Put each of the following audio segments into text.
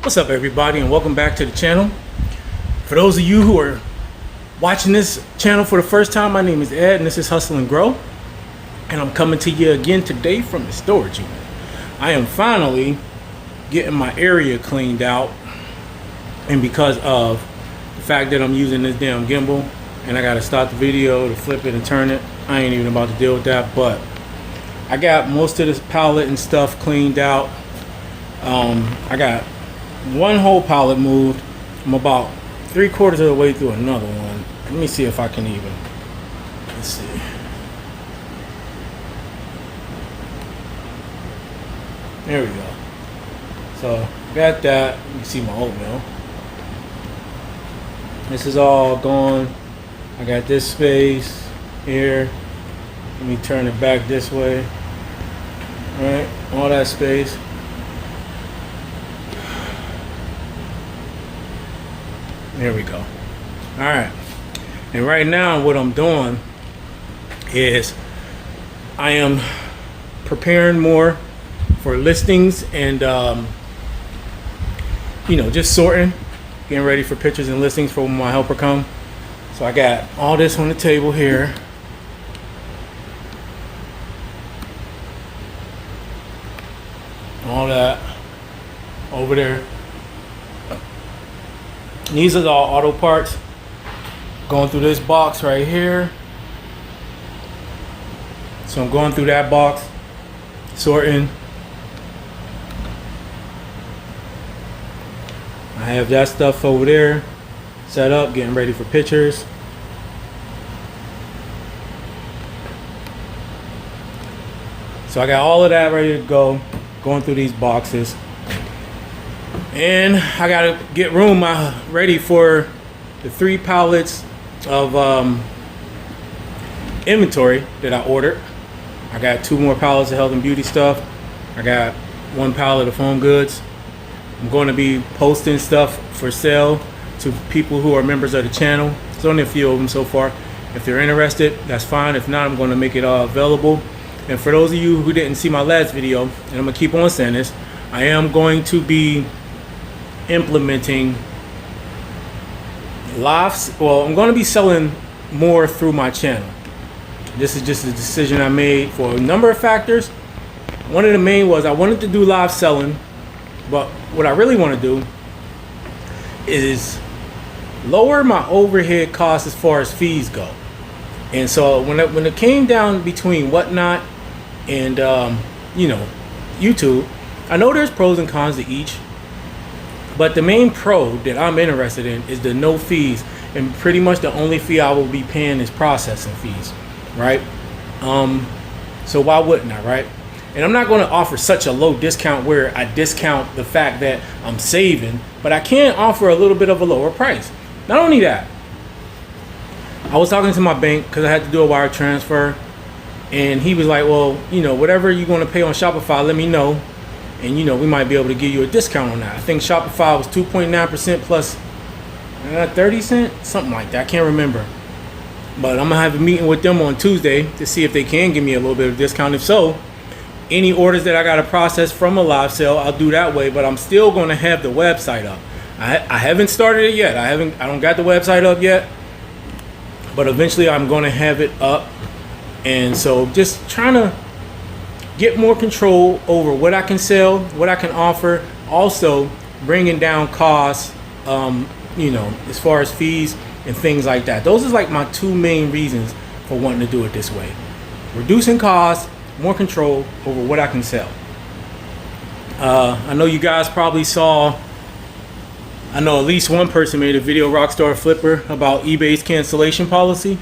What's up, everybody, and welcome back to the channel. For those of you who are watching this channel for the first time, my name is Ed and this is Hustle and Grow, and I'm coming to you again today from the storage unit. I am finally getting my area cleaned out, and because of the fact that I'm using this damn gimbal and I gotta start the video to flip it and turn it, I ain't even about to deal with that. But I got most of this pallet and stuff cleaned out. I got one whole pallet moved. I'm about 3/4 of the way through another one. Let me see if I can even, let's see. There we go. So got that. You can see my oatmeal. This is all gone. I got this space here. Let me turn it back this way. All right, all that space. There we go. All right, and right now what I'm doing is I am preparing more for listings and just sorting, getting ready for pictures and listings for when my helper come. So I got all this on the table here. All that over there. These are all auto parts. Going through this box right here. So I'm going through that box, sorting. I have that stuff over there set up, getting ready for pictures. So I got all of that ready to go, going through these boxes. And I gotta get room ready for the 3 pallets of inventory that I ordered. I got 2 more pallets of health and beauty stuff. I got 1 pallet of home goods. I'm going to be posting stuff for sale to people who are members of the channel. There's only a few of them so far. If they're interested, that's fine. If not, I'm going to make it available. And for those of you who didn't see my last video, and I'm going to keep on saying this, I am going to be implementing lives. Well, I'm going to be selling more through my channel. This is just a decision I made for a number of factors. One of the main was I wanted to do live selling, but what I really want to do is lower my overhead costs as far as fees go. And so when it came down between Whatnot and YouTube, I know there's pros and cons to each. But the main pro that I'm interested in is the no fees, and pretty much the only fee I will be paying is processing fees, right? So why wouldn't I, right? And I'm not going to offer such a low discount where I discount the fact that I'm saving, but I can offer a little bit of a lower price. Not only that, I was talking to my bank because I had to do a wire transfer, and he was like, well, whatever you're going to pay on Shopify, let me know. And we might be able to give you a discount on that. I think Shopify was 2.9% plus 30 cents, something like that. I can't remember. But I'm gonna have a meeting with them on Tuesday to see if they can give me a little bit of discount. If so, any orders that I gotta process from a live sale, I'll do that way. But I'm still gonna have the website up. I haven't started it yet. I don't got the website up yet. But eventually I'm gonna have it up. And so just trying to get more control over what I can sell, what I can offer. Also bringing down costs, as far as fees and things like that. Those are like my 2 main reasons for wanting to do it this way. Reducing costs, more control over what I can sell. I know you guys probably saw, I know at least one person made a video, Rockstar Flipper, about eBay's cancellation policy.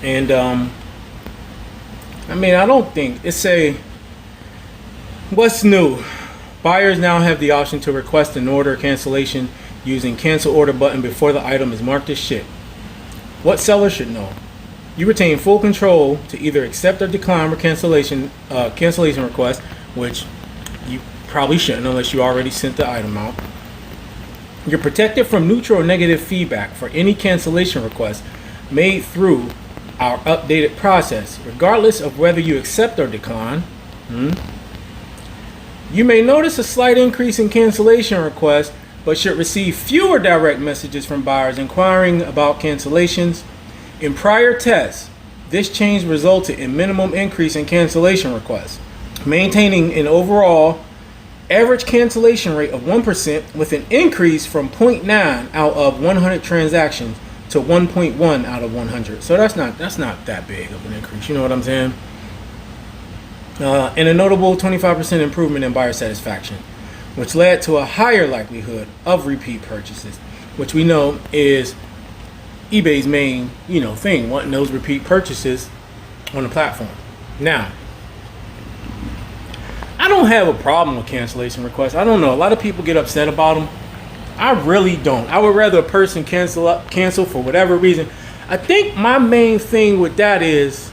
And I don't think what's new? Buyers now have the option to request an order cancellation using cancel order button before the item is marked as shipped. What sellers should know: you retain full control to either accept or decline a cancellation request, which you probably shouldn't unless you already sent the item out. You're protected from neutral or negative feedback for any cancellation request made through our updated process, regardless of whether you accept or decline. You may notice a slight increase in cancellation requests, but should receive fewer direct messages from buyers inquiring about cancellations. In prior tests, this change resulted in minimum increase in cancellation requests, maintaining an overall average cancellation rate of 1% with an increase from 0.9 out of 100 transactions to 1.1 out of 100. So that's not that big of an increase. You know what I'm saying? And a notable 25% improvement in buyer satisfaction, which led to a higher likelihood of repeat purchases, which we know is eBay's main, thing, wanting those repeat purchases on the platform. Now, I don't have a problem with cancellation requests. I don't know. A lot of people get upset about them. I really don't. I would rather a person cancel for whatever reason. I think my main thing with that is,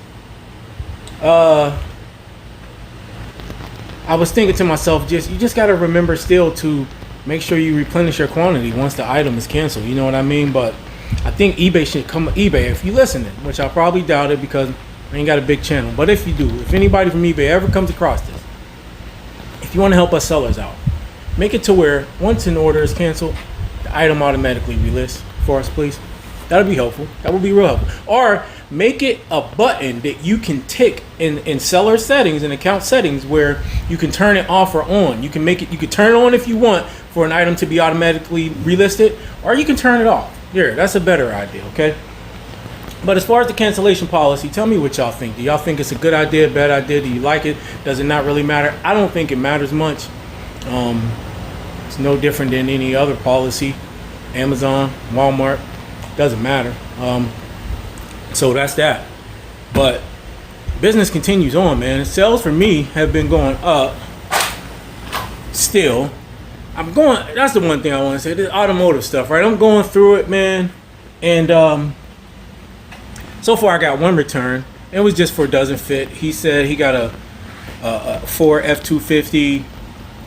I was thinking to myself, you just got to remember still to make sure you replenish your quantity once the item is canceled. You know what I mean? But I think eBay should if you listening, which I probably doubt it because I ain't got a big channel. But if you do, if anybody from eBay ever comes across this, if you want to help us sellers out, make it to where once an order is canceled, the item automatically relists for us, please. That'll be helpful. That would be real helpful. Or make it a button that you can tick in seller settings and account settings where you can turn it off or on. You can turn it on if you want for an item to be automatically relisted, or you can turn it off. Here, that's a better idea, okay? But as far as the cancellation policy, tell me what y'all think. Do y'all think it's a good idea, bad idea? Do you like it? Does it not really matter? I don't think it matters much. It's no different than any other policy. Amazon, Walmart, doesn't matter. So that's that. But business continues on, man. Sales for me have been going up still. That's the one thing I want to say. This automotive stuff, right? I'm going through it, man. And so far I got one return. It was just for doesn't fit. He said he got a Ford F-250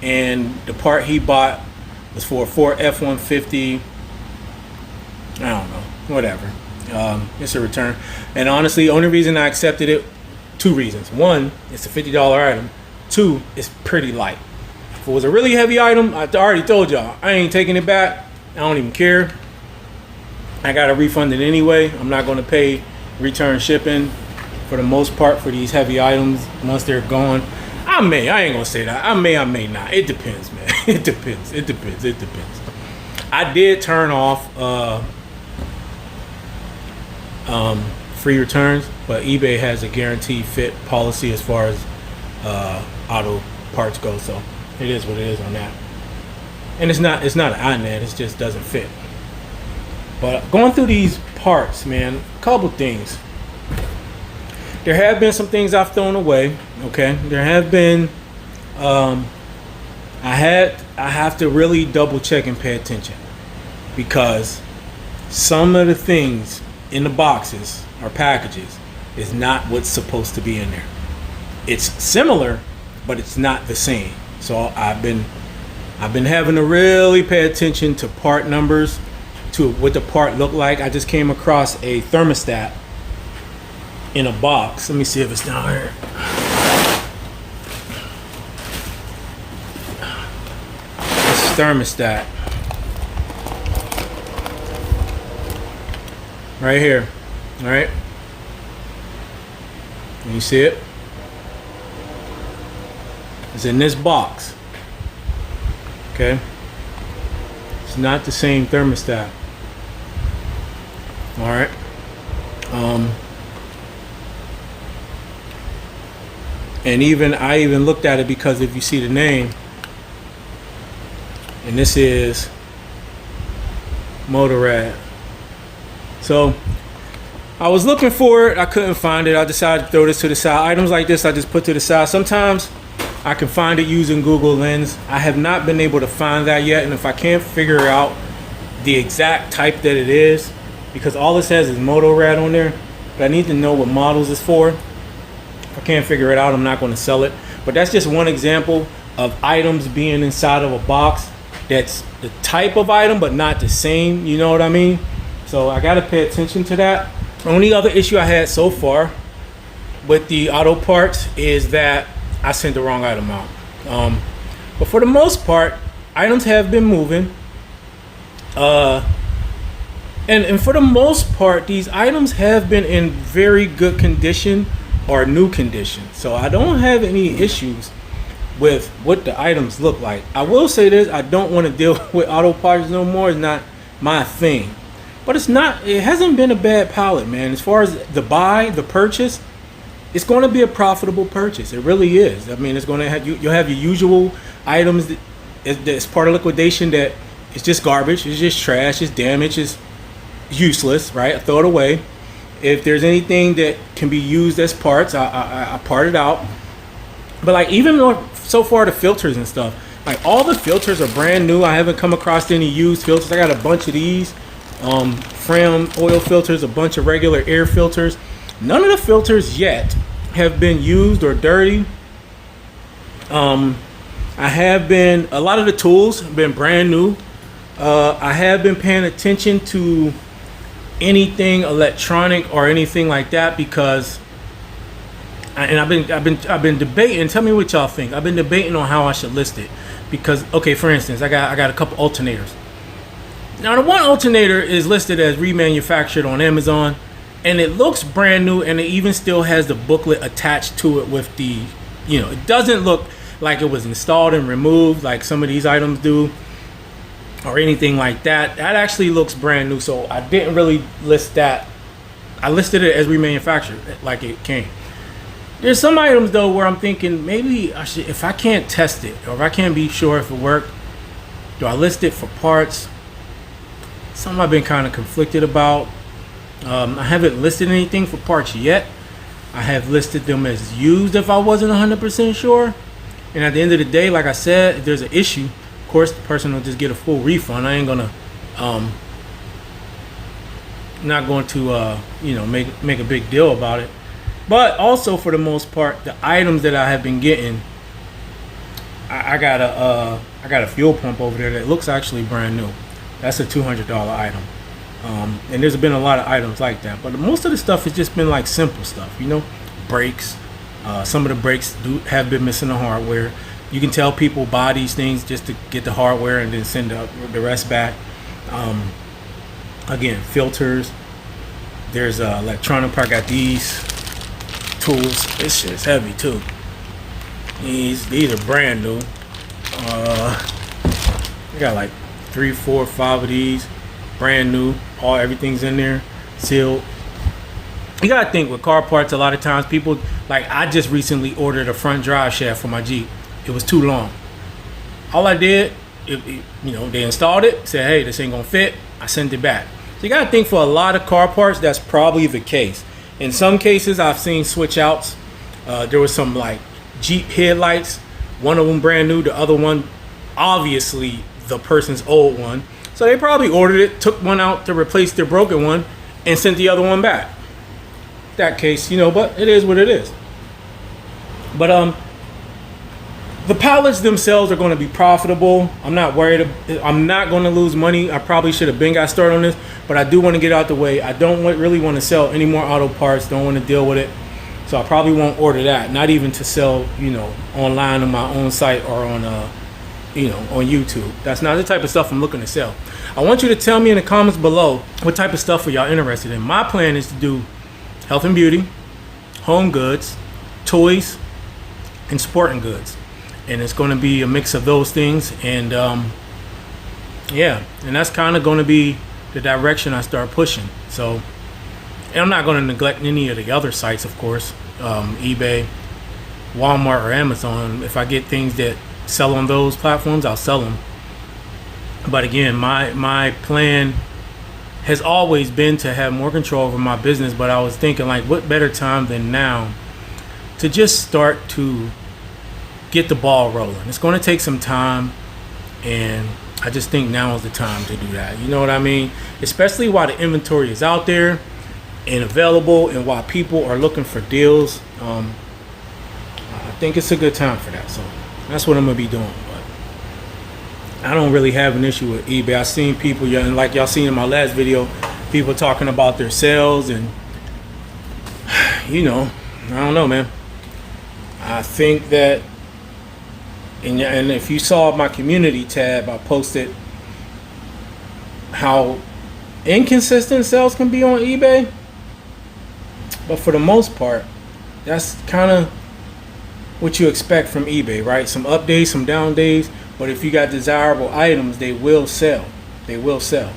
and the part he bought was for a Ford F-150. I don't know. Whatever. It's a return. And honestly, the only reason I accepted it, two reasons. One, it's a $50 item. Two, it's pretty light. If it was a really heavy item, I already told y'all, I ain't taking it back. I don't even care. I got to refund it anyway. I'm not going to pay return shipping for the most part for these heavy items once they're gone. I ain't going to say that. I may not. It depends, man. It depends. I did turn off free returns, but eBay has a guaranteed fit policy as far as auto parts go, so it is what it is on that. And it's not an iNet, it just doesn't fit. But going through these parts, man, a couple things. There have been some things I've thrown away, okay? There have been I have to really double check and pay attention, because some of the things in the boxes or packages is not what's supposed to be in there. It's similar, but it's not the same. So I've been having to really pay attention to part numbers, to what the part looked like. I just came across a thermostat in a box. Let me see if it's down here. This thermostat right here. All right, can you see it? It's in this box. Okay, it's not the same thermostat. All right. And I even looked at it, because if you see the name, and this is Motorrad. So I was looking for it, I couldn't find it. I decided to throw this to the side. Items like this I just put to the side. Sometimes I can find it using Google Lens. I have not been able to find that yet, and if I can't figure out the exact type that it is, because all it says is Motorrad on there, but I need to know what models it's for. If I can't figure it out, I'm not going to sell it. But that's just one example of items being inside of a box that's the type of item but not the same, you know what I mean? So I got to pay attention to that. The only other issue I had so far with the auto parts is that I sent the wrong item out. But for the most part, items have been moving. And for the most part, these items have been in very good condition or new condition. So I don't have any issues with what the items look like. I will say this, I don't want to deal with auto parts no more. It's not my thing. But it hasn't been a bad pallet, man. As far as the purchase, it's going to be a profitable purchase. It really is. I mean, it's going to have you'll have your usual items that's part of liquidation that is just garbage, it's just trash, it's damaged, it's useless, right? I throw it away. If there's anything that can be used as parts, I part it out. But like even so far the filters and stuff, like all the filters are brand new. I haven't come across any used filters. I got a bunch of these Fram oil filters, a bunch of regular air filters. None of the filters yet have been used or dirty. A lot of the tools have been brand new. I have been paying attention to anything electronic or anything like that because, and I've been debating. Tell me what y'all think. I've been debating on how I should list it because, okay, for instance, I got a couple alternators. Now the one alternator is listed as remanufactured on Amazon, and it looks brand new, and it even still has the booklet attached to it with the, it doesn't look like it was installed and removed like some of these items do or anything like that. That actually looks brand new, so I didn't really list that. I listed it as remanufactured like it came. There's some items though where I'm thinking maybe I should, if I can't test it or if I can't be sure if it worked, do I list it for parts? Something I've been kind of conflicted about. I haven't listed anything for parts yet. I have listed them as used if I wasn't 100% sure. And at the end of the day, like I said, if there's an issue, of course the person will just get a full refund. I ain't gonna not going to make a big deal about it. But also for the most part, the items that I have been getting, I got a fuel pump over there that looks actually brand new. That's a $200 item. And there's been a lot of items like that, but most of the stuff has just been like simple stuff, brakes. Some of the brakes have been missing the hardware. You can tell people buy these things just to get the hardware and then send the rest back. Again, filters. There's electronic part. I got these tools. This shit's heavy too. These are brand new. I got like 3, 4, 5 of these, brand new. Everything's in there, sealed. You gotta think with car parts, a lot of times people, like I just recently ordered a front drive shaft for my Jeep. It was too long. All I did, they installed it, said, hey, this ain't gonna fit. I sent it back. So you gotta think for a lot of car parts, that's probably the case. In some cases, I've seen switch outs. There was some like Jeep headlights, one of them brand new, the other one obviously the person's old one. So they probably ordered it, took one out to replace their broken one, and sent the other one back. That case, but it is what it is. But the pallets themselves are going to be profitable. I'm not worried. I'm not going to lose money. I probably should have got started on this, but I do want to get out the way. I don't really want to sell any more auto parts. Don't want to deal with it. So I probably won't order that. Not even to sell, online on my own site or on on YouTube. That's not the type of stuff I'm looking to sell. I want you to tell me in the comments below what type of stuff are y'all interested in. My plan is to do health and beauty, home goods, toys, and sporting goods. And it's going to be a mix of those things. And and that's kind of going to be the direction I start pushing. So, and I'm not going to neglect any of the other sites, of course, eBay, Walmart, or Amazon. If I get things that sell on those platforms, I'll sell them. But again, my plan has always been to have more control over my business. But I was thinking, like, what better time than now to just start to get the ball rolling. It's going to take some time, and I just think now is the time to do that. You know what I mean? Especially while the inventory is out there and available, and while people are looking for deals. I think it's a good time for that. So that's what I'm gonna be doing. But I don't really have an issue with eBay. I've seen people, and like y'all seen in my last video, people talking about their sales, and I don't know, man. I think that And if you saw my community tab, I posted how inconsistent sales can be on eBay. But for the most part, that's kind of what you expect from eBay, right? Some up days, some down days. But if you got desirable items, they will sell. They will sell.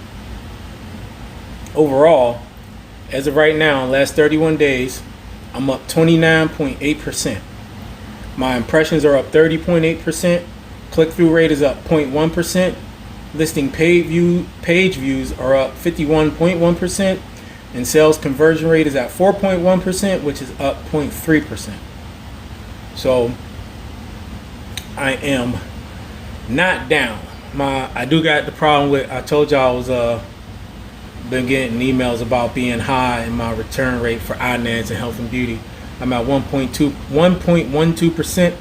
Overall, as of right now, last 31 days, I'm up 29.8%. My impressions are up 30.8%. Click-through rate is up 0.1%. Listing page views are up 51.1%. And sales conversion rate is at 4.1%, which is up 0.3%. So I am not down. I do got the problem with, I told y'all I was been getting emails about being high in my return rate for iNads and health and beauty. I'm at 1.12%.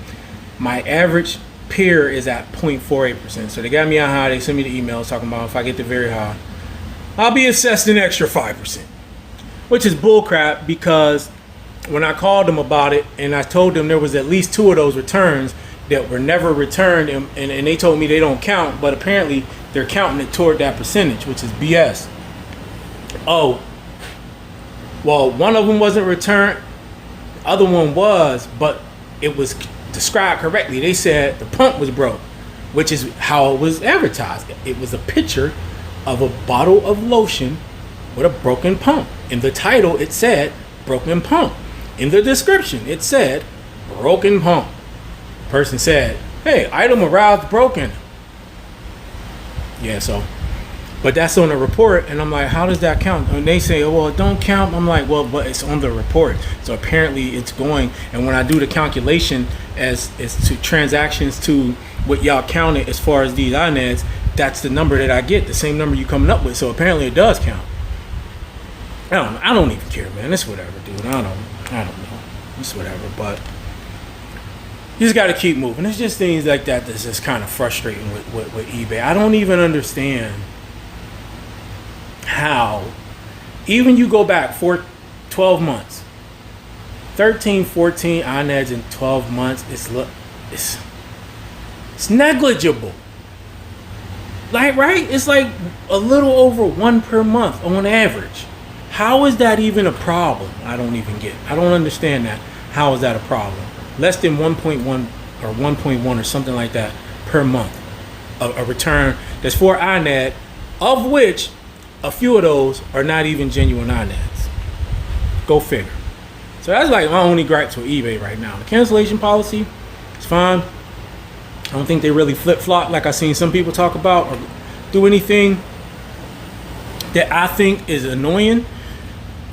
My average peer is at 0.48%. So they got me out high. They sent me the emails talking about if I get the very high, I'll be assessed an extra 5%, which is bullcrap, because when I called them about it and I told them there was at least 2 of those returns that were never returned, and they told me they don't count, but apparently they're counting it toward that percentage, which is BS. Oh, well, one of them wasn't returned, the other one was, but it was described correctly. They said the pump was broke, which is how it was advertised. It was a picture of a bottle of lotion with a broken pump. In the title, it said broken pump. In the description, it said broken pump. The person said, hey, item arrived broken. Yeah, so, but that's on the report, and I'm like, how does that count? And they say, oh, well, it don't count. I'm like, well, but it's on the report. So apparently it's going, and when I do the calculation as to transactions to what y'all counted as far as these iNads, that's the number that I get, the same number you coming up with. So apparently it does count. I don't even care, man. It's whatever, dude. I don't know. It's whatever, but you just got to keep moving. It's just things like that that's just kind of frustrating with eBay. I don't even understand how, even you go back for 12 months, 13, 14 iNads in 12 months, it's negligible. Like, right? It's like a little over 1 per month on average. How is that even a problem? I don't even get it. I don't understand that. How is that a problem? Less than 1.1 or 1.1 or something like that per month. A return that's for iNad, of which a few of those are not even genuine iNads. Go figure. So that's like my only gripes with eBay right now. The cancellation policy is fine. I don't think they really flip-flop like I've seen some people talk about, or do anything that I think is annoying.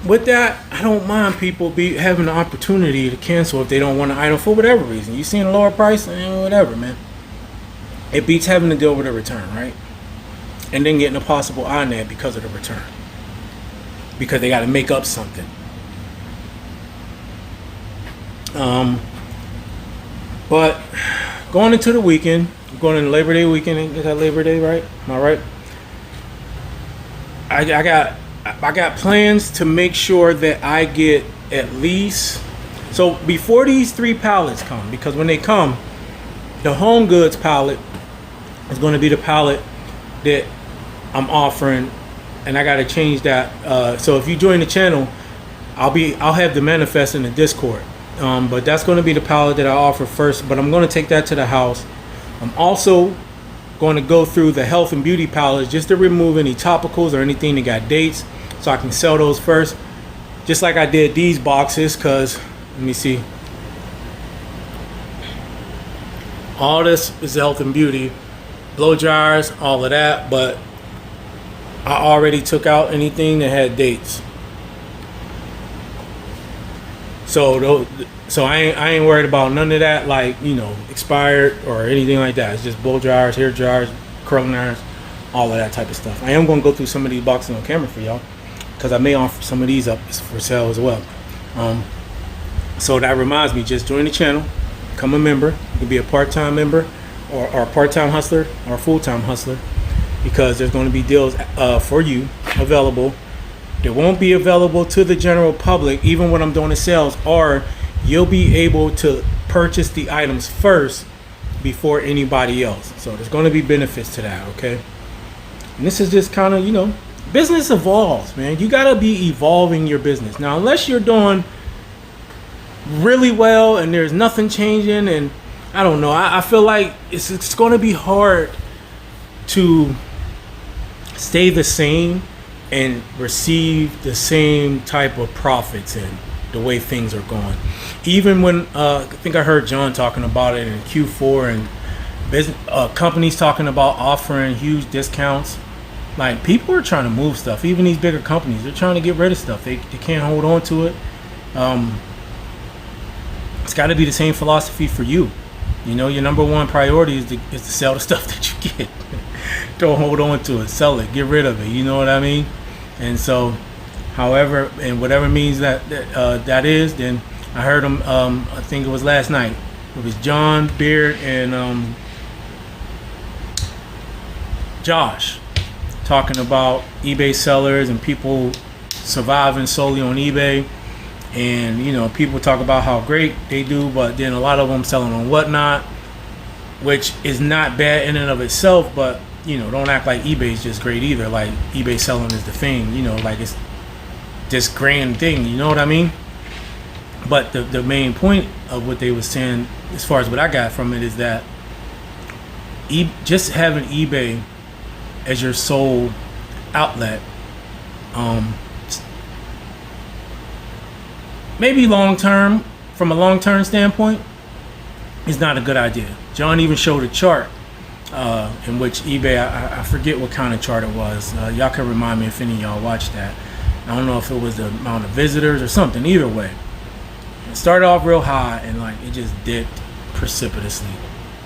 With that, I don't mind people having the opportunity to cancel if they don't want an item for whatever reason. You seen a lower price, whatever, man. It beats having to deal with a return, right? And then getting a possible iNad because of the return, because they got to make up something. But going into the weekend, going into Labor Day weekend, is that Labor Day, right? Am I right? I got plans to make sure that I get at least, so before these 3 pallets come, because when they come, the home goods pallet is going to be the pallet that I'm offering, and I got to change that. So if you join the channel, I'll have the manifest in the Discord. But that's going to be the pallet that I offer first, but I'm going to take that to the house. I'm also going to go through the health and beauty pallets just to remove any topicals or anything that got dates, so I can sell those first, just like I did these boxes. Because let me see, all this is health and beauty, blow dryers, all of that, but I already took out anything that had dates. So I ain't worried about none of that, like, expired or anything like that. It's just blow dryers, hair dryers, curling irons, all of that type of stuff. I am going to go through some of these boxes on camera for y'all, because I may offer some of these up for sale as well. So that reminds me, just join the channel, become a member. You can be a part-time member or a part-time hustler or a full-time hustler, because there's going to be deals for you available. They won't be available to the general public, even when I'm doing the sales, or you'll be able to purchase the items first before anybody else. So there's going to be benefits to that, okay? And this is just kind of, business evolves, man. You got to be evolving your business. Now, unless you're doing really well and there's nothing changing, and I don't know, I feel like it's going to be hard to stay the same and receive the same type of profits in the way things are going. Even when I think I heard John talking about it in Q4, and business companies talking about offering huge discounts. Like, people are trying to move stuff. Even these bigger companies, they're trying to get rid of stuff. They can't hold on to it. It's got to be the same philosophy for you. Your number one priority is to sell the stuff that you get. Don't hold on to it. Sell it. Get rid of it. You know what I mean? And so, however, and whatever means that is, then I heard him. I think it was last night. It was John Beard and Josh talking about eBay sellers and people surviving solely on eBay. And people talk about how great they do, but then a lot of them selling on Whatnot, which is not bad in and of itself, but don't act like eBay is just great either. Like, eBay selling is the thing, like it's this grand thing, you know what I mean? But the main point of what they were saying, as far as what I got from it, is that just having eBay as your sole outlet, maybe from a long-term standpoint, is not a good idea. John even showed a chart in which eBay, I forget what kind of chart it was. Y'all can remind me if any of y'all watched that. I don't know if it was the amount of visitors or something. Either way, it started off real high and it just dipped precipitously,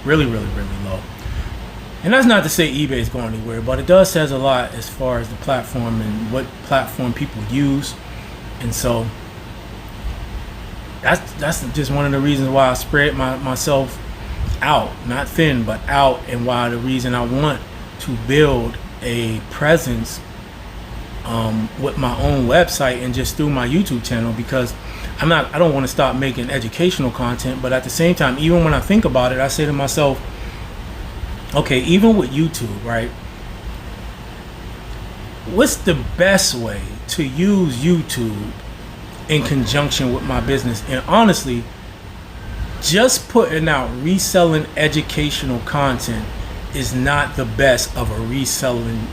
really, really, really low. And that's not to say eBay is going anywhere, but it does says a lot as far as the platform and what platform people use. And so that's just one of the reasons why I spread myself out, not thin, but out, and why the reason I want to build a presence with my own website and just through my YouTube channel, because I don't want to stop making educational content, but at the same time, even when I think about it, I say to myself, okay, even with YouTube, right? What's the best way to use YouTube in conjunction with my business? And honestly, just putting out reselling educational content is not the best of a reselling,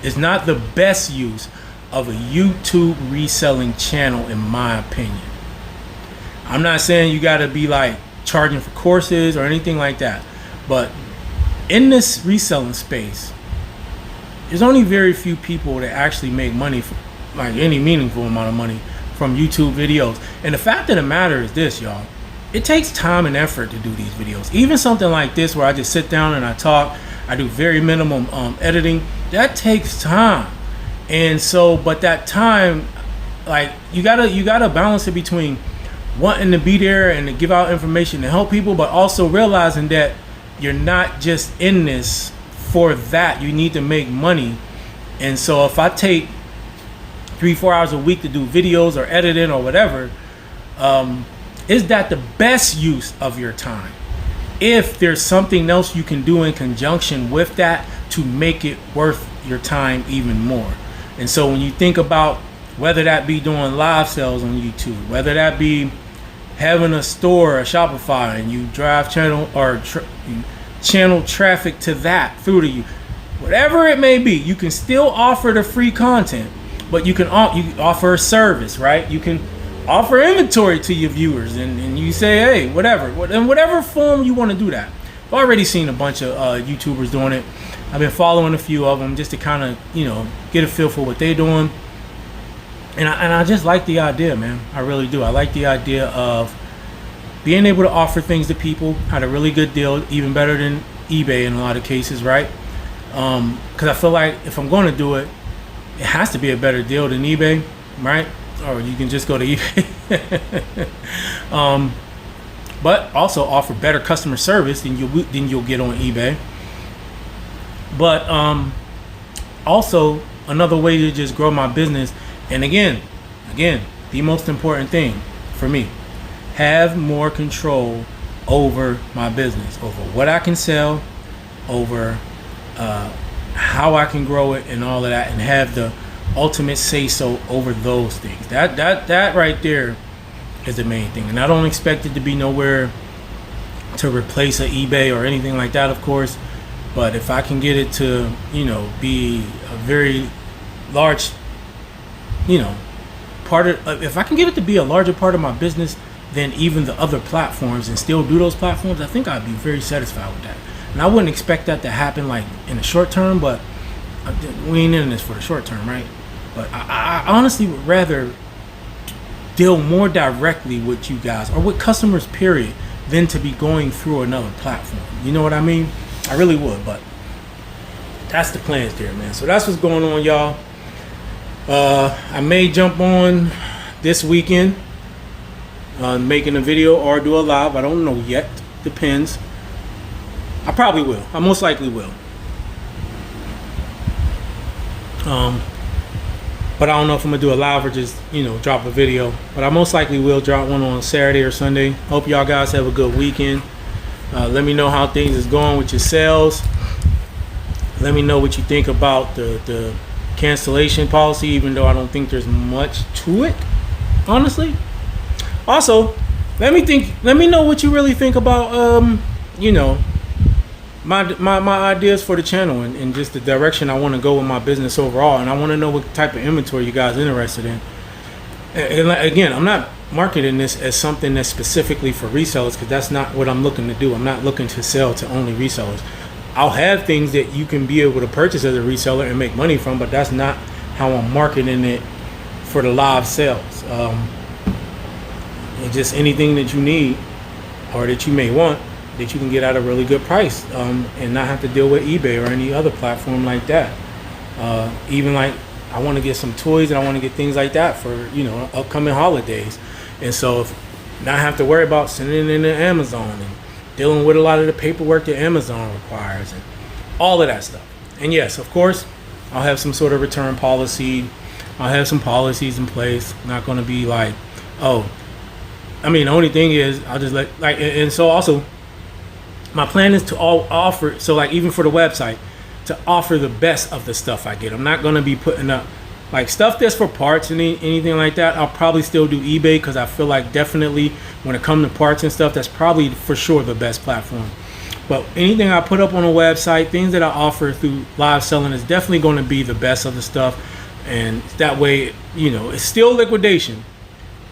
is not the best use of a YouTube reselling channel, in my opinion. I'm not saying you got to be like charging for courses or anything like that, but in this reselling space, there's only very few people that actually make money, like any meaningful amount of money, from YouTube videos. And the fact of the matter is this, y'all. It takes time and effort to do these videos. Even something like this, where I just sit down and I talk, I do very minimum editing. That takes time. And so, but that time, like, you gotta balance it between wanting to be there and to give out information to help people, but also realizing that you're not just in this for that. You need to make money. And so if I take 3-4 hours a week to do videos or editing or whatever, is that the best use of your time? If there's something else you can do in conjunction with that to make it worth your time even more. And so when you think about whether that be doing live sales on YouTube, whether that be having a store, a Shopify, and you drive channel or channel traffic to that through to you, whatever it may be, you can still offer the free content, but you can offer a service, right? You can offer inventory to your viewers, and you say, hey, whatever, in whatever form you want to do that. I've already seen a bunch of YouTubers doing it. I've been following a few of them just to kind of, get a feel for what they're doing. And I just like the idea, man. I really do. I like the idea of being able to offer things to people at a really good deal, even better than eBay in a lot of cases, right? Because I feel like if I'm going to do it, it has to be a better deal than eBay, right? Or you can just go to eBay. But also offer better customer service than you'll get on eBay. But also another way to just grow my business. And again, the most important thing for me, have more control over my business, over what I can sell, over how I can grow it, and all of that, and have the ultimate say so over those things. That right there is the main thing. And I don't expect it to be nowhere to replace an eBay or anything like that, of course. But if I can get it to, be a very large, part of, if I can get it to be a larger part of my business than even the other platforms, and still do those platforms, I think I'd be very satisfied with that. And I wouldn't expect that to happen like in the short term, but we ain't in this for the short term, right? But I honestly would rather deal more directly with you guys, or with customers, period, than to be going through another platform. You know what I mean? I really would, but that's the plans there, man. So that's what's going on, y'all. I may jump on this weekend, making a video or do a live. I don't know yet. Depends. I probably will. I most likely will. But I don't know if I'm gonna do a live or just, drop a video. But I most likely will drop one on Saturday or Sunday. Hope y'all guys have a good weekend. Let me know how things is going with your sales. Let me know what you think about the cancellation policy, even though I don't think there's much to it, honestly. Also, let me know what you really think about my ideas for the channel, and just the direction I want to go with my business overall. And I want to know what type of inventory you guys are interested in. And again, I'm not marketing this as something that's specifically for resellers, because that's not what I'm looking to do. I'm not looking to sell to only resellers. I'll have things that you can be able to purchase as a reseller and make money from, but that's not how I'm marketing it for the live sales. And just anything that you need or that you may want, that you can get at a really good price, and not have to deal with eBay or any other platform like that. Even like, I want to get some toys, and I want to get things like that for upcoming holidays, and so if not have to worry about sending it into Amazon and dealing with a lot of the paperwork that Amazon requires and all of that stuff. And yes, of course, I'll have some sort of return policy. I'll have some policies in place. Not going to be like, the only thing is I'll just and so also my plan is to offer, so like even for the website, to offer the best of the stuff I get. I'm not going to be putting up like stuff that's for parts and anything like that. I'll probably still do eBay, because I feel like definitely when it comes to parts and stuff, that's probably for sure the best platform. But anything I put up on a website, things that I offer through live selling, is definitely going to be the best of the stuff. And that way, it's still liquidation,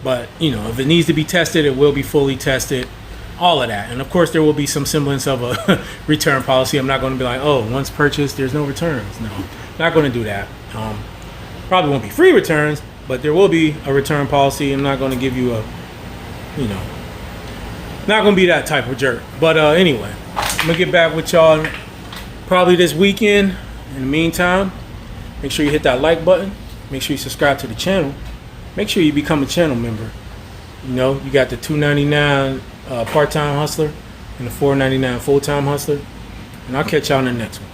but if it needs to be tested, it will be fully tested. All of that. And of course, there will be some semblance of a return policy. I'm not going to be like, oh, once purchased, there's no returns. No, not going to do that. Probably won't be free returns, but there will be a return policy. I'm not going to give you not going to be that type of jerk. But anyway, I'm going to get back with y'all probably this weekend. In the meantime, make sure you hit that like button. Make sure you subscribe to the channel. Make sure you become a channel member. You got the $2.99 part-time hustler and the $4.99 full-time hustler. And I'll catch y'all in the next one.